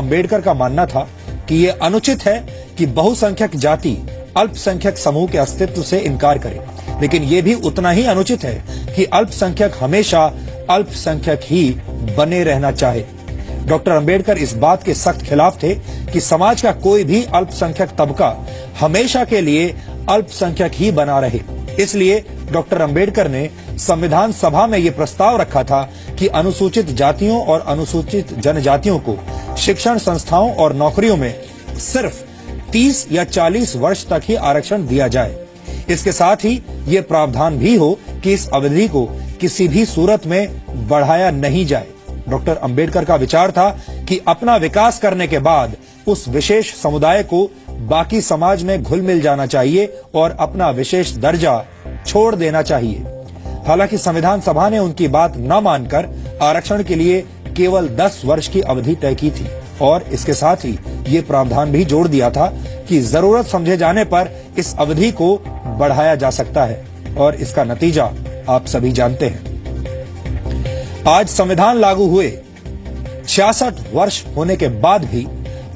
अंबेडकर का मानना था कि यह अनुचित है कि बहुसंख्यक जाति अल्पसंख्यक समूह के अस्तित्व से इनकार करे, लेकिन यह भी उतना ही अनुचित है कि अल्पसंख्यक हमेशा अल्पसंख्यक ही बने रहना चाहे। डॉक्टर अंबेडकर इस बात के सख्त खिलाफ थे कि समाज का कोई भी अल्पसंख्यक तबका हमेशा के लिए अल्पसंख्यक ही बना रहे। इसलिए डॉक्टर अंबेडकर ने संविधान सभा में यह प्रस्ताव रखा था कि अनुसूचित जातियों और अनुसूचित जनजातियों को शिक्षण संस्थाओं और नौकरियों में सिर्फ 30 या 40 वर्ष तक ही आरक्षण दिया जाए। इसके साथ ही ये प्रावधान भी हो कि इस अवधि को किसी भी सूरत में बढ़ाया नहीं जाए। डॉक्टर अंबेडकर का विचार था कि अपना विकास करने के बाद उस विशेष समुदाय को बाकी समाज में घुल मिल जाना चाहिए और अपना विशेष दर्जा छोड़ देना चाहिए। हालांकि संविधान सभा ने उनकी बात न मानकर आरक्षण के लिए केवल 10 वर्ष की अवधि तय की थी और इसके साथ ही ये प्रावधान भी जोड़ दिया था कि जरूरत समझे जाने पर इस अवधि को बढ़ाया जा सकता है और इसका नतीजा आप सभी जानते हैं। आज संविधान लागू हुए 66 वर्ष होने के बाद भी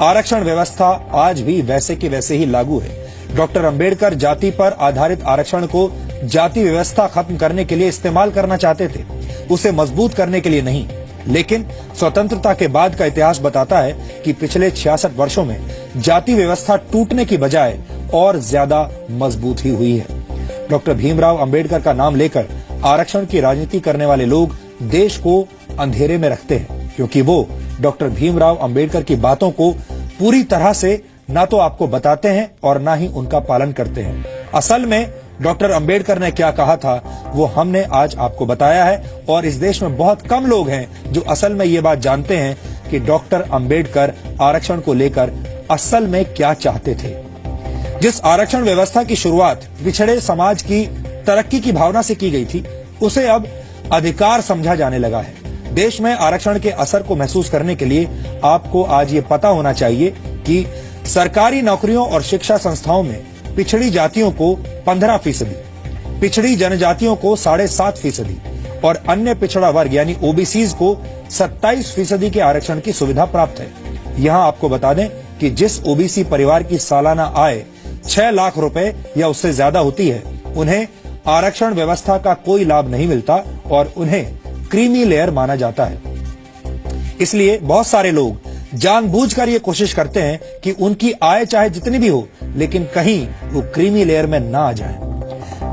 आरक्षण व्यवस्था आज भी वैसे की वैसे ही लागू है। डॉक्टर अंबेडकर जाति पर आधारित आरक्षण को जाति व्यवस्था खत्म करने के लिए इस्तेमाल करना चाहते थे, उसे मजबूत करने के लिए नहीं। लेकिन स्वतंत्रता के बाद का इतिहास बताता है कि पिछले 66 वर्षों में जाति व्यवस्था टूटने की बजाय और ज्यादा मजबूत ही हुई है। डॉक्टर भीमराव अंबेडकर का नाम लेकर आरक्षण की राजनीति करने वाले लोग देश को अंधेरे में रखते हैं, क्योंकि वो डॉक्टर भीमराव अंबेडकर की बातों को पूरी तरह से ना तो आपको बताते हैं और ना ही उनका पालन करते हैं। असल में डॉक्टर अंबेडकर ने क्या कहा था वो हमने आज आपको बताया है और इस देश में बहुत कम लोग हैं जो असल में ये बात जानते हैं कि डॉक्टर अंबेडकर आरक्षण को लेकर असल में क्या चाहते थे। जिस आरक्षण व्यवस्था की शुरुआत पिछड़े समाज की तरक्की की भावना से की गई थी, उसे अब अधिकार समझा जाने लगा है। देश में आरक्षण के असर को महसूस करने के लिए आपको आज ये पता होना चाहिए कि सरकारी नौकरियों और शिक्षा संस्थाओं में पिछड़ी जातियों को 15%, पिछड़ी जनजातियों को 7.5% और अन्य पिछड़ा वर्ग यानी ओबीसीज को 27% के आरक्षण की सुविधा प्राप्त है। यहाँ आपको बता दें कि जिस ओबीसी परिवार की सालाना आय 6 लाख रुपए या उससे ज्यादा होती है, उन्हें आरक्षण व्यवस्था का कोई लाभ नहीं मिलता और उन्हें क्रीमी लेयर माना जाता है। इसलिए बहुत सारे लोग जानबूझकर ये कोशिश करते हैं कि उनकी आय चाहे जितनी भी हो, लेकिन कहीं वो क्रीमी लेयर में ना आ जाए।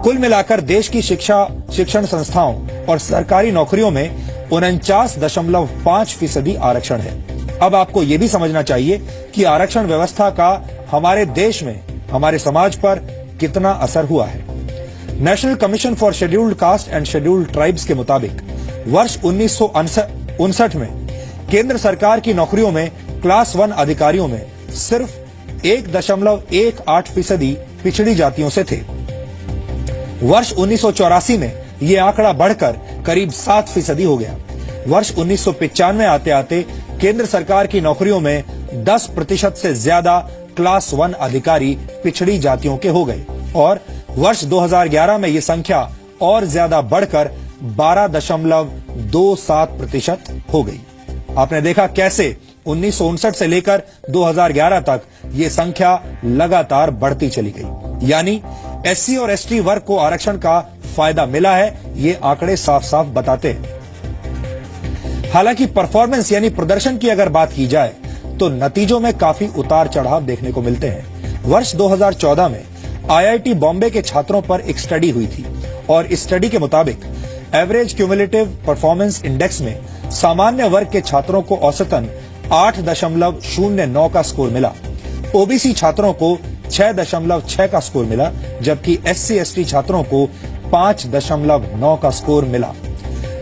कुल मिलाकर देश की शिक्षण संस्थाओं और सरकारी नौकरियों में 49.5% आरक्षण है। अब आपको ये भी समझना चाहिए कि आरक्षण व्यवस्था का हमारे देश में, हमारे समाज पर कितना असर हुआ है। National commission for scheduled caste and scheduled tribes के मुताबिक वर्ष 1959 में केंद्र सरकार की नौकरियों में क्लास 1 अधिकारियों में सिर्फ 1.18% पिछड़ी जातियों से थे। वर्ष 1984 में यह आंकड़ा बढ़कर करीब 7% हो गया। वर्ष 1995 आते आते केंद्र सरकार की नौकरियों में 10% से ज्यादा क्लास 1 अधिकारी पिछड़ी जातियों के हो गए और वर्ष 2011 में यह संख्या और ज्यादा बढ़कर 12.27% हो गई। आपने देखा कैसे 1959 से लेकर 2011 तक ये संख्या लगातार बढ़ती चली गई। यानी एससी और एसटी वर्ग को आरक्षण का फायदा मिला है, ये आंकड़े साफ साफ बताते हैं। हालांकि परफॉर्मेंस यानी प्रदर्शन की अगर बात की जाए तो नतीजों में काफी उतार चढ़ाव देखने को मिलते हैं। वर्ष 2014 में आईआईटी बॉम्बे के छात्रों पर एक स्टडी हुई थी और इस स्टडी के मुताबिक एवरेज क्यूमुलेटिव परफॉर्मेंस इंडेक्स में सामान्य वर्ग के छात्रों को औसतन 8.09 का स्कोर मिला। ओबीसी छात्रों को 6.6 का स्कोर मिला, जबकि एससी एसटी छात्रों को 5.9 का स्कोर मिला।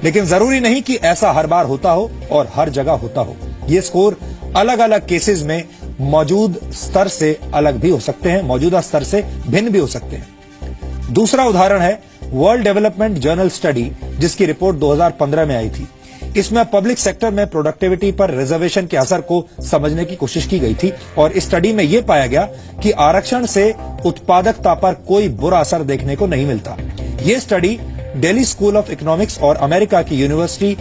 लेकिन जरूरी नहीं कि ऐसा हर बार होता हो और हर जगह होता हो। ये स्कोर अलग अलग केसेस में मौजूद स्तर से अलग भी हो सकते हैं, मौजूदा स्तर से भिन्न भी हो सकते हैं। दूसरा उदाहरण है वर्ल्ड डेवलपमेंट जर्नल स्टडी, जिसकी रिपोर्ट 2015 में आई थी। इसमें पब्लिक सेक्टर में प्रोडक्टिविटी पर रिजर्वेशन के असर को समझने की कोशिश की गई थी और इस स्टडी में यह पाया गया कि आरक्षण से उत्पादकता पर कोई बुरा असर देखने को नहीं मिलता। यह study Delhi school of economics और अमेरिका की यूनिवर्सिटी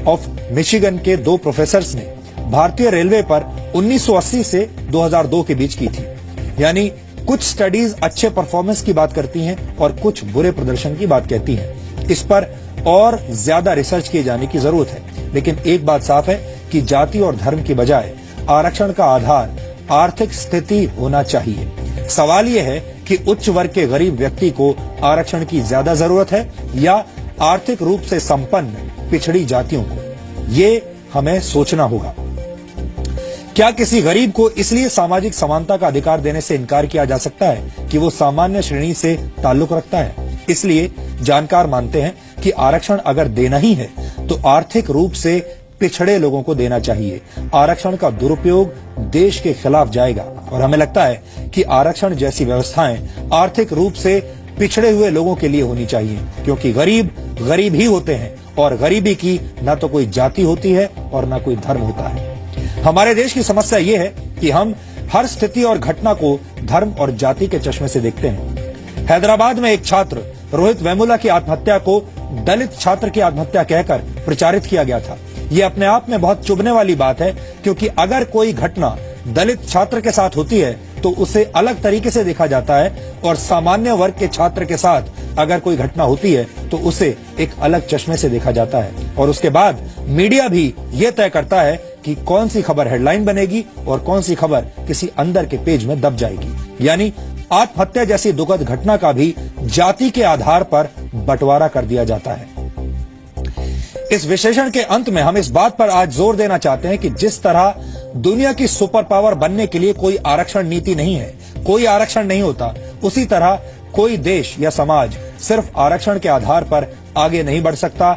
ऑफ मिशिगन के 2 प्रोफेसर्स ने भारतीय रेलवे पर 1980 से 2002 के बीच की थी। यानी कुछ स्टडीज अच्छे परफॉर्मेंस की बात करती हैं और कुछ बुरे प्रदर्शन की बात कहती हैं। इस पर और ज्यादा रिसर्च किए जाने की जरूरत है। लेकिन एक बात साफ है कि जाति और धर्म की बजाय आरक्षण का आधार आर्थिक स्थिति होना चाहिए। सवाल यह है कि उच्च वर्ग के गरीब व्यक्ति को आरक्षण की ज्यादा जरूरत है या आर्थिक रूप से संपन्न पिछड़ी जातियों को। ये हमें सोचना होगा। क्या किसी गरीब को इसलिए सामाजिक समानता का अधिकार देने से इनकार किया जा सकता है कि वो सामान्य श्रेणी से ताल्लुक रखता है? इसलिए जानकार मानते हैं कि आरक्षण अगर देना ही है तो आर्थिक रूप से पिछड़े लोगों को देना चाहिए। आरक्षण का दुरुपयोग देश के खिलाफ जाएगा और हमें लगता है कि आरक्षण जैसी व्यवस्थाएं आर्थिक रूप से पिछड़े हुए लोगों के लिए होनी चाहिए, क्योंकि गरीब गरीब ही होते हैं और गरीबी की न तो कोई जाति होती है और न कोई धर्म होता है। हमारे देश की समस्या ये है कि हम हर स्थिति और घटना को धर्म और जाति के चश्मे से देखते हैं। हैदराबाद में एक छात्र रोहित वेमुला की आत्महत्या को दलित छात्र की आत्महत्या कहकर प्रचारित किया गया था। ये अपने आप में बहुत चुभने वाली बात है, क्योंकि अगर कोई घटना दलित छात्र के साथ होती है तो उसे अलग तरीके से देखा जाता है और सामान्य वर्ग के छात्र के साथ अगर कोई घटना होती है तो उसे एक अलग चश्मे से देखा जाता है। और उसके बाद मीडिया भी ये तय करता है कि कौन सी खबर हेडलाइन बनेगी और कौन सी खबर किसी अंदर के पेज में दब जाएगी। यानी आत्महत्या जैसी दुखद घटना का भी जाति के आधार पर बंटवारा कर दिया जाता है। इस विश्लेषण के अंत में हम इस बात पर आज जोर देना चाहते हैं कि जिस तरह दुनिया की सुपर पावर बनने के लिए कोई आरक्षण नीति नहीं है, कोई आरक्षण नहीं होता, उसी तरह कोई देश या समाज सिर्फ आरक्षण के आधार पर आगे नहीं बढ़ सकता।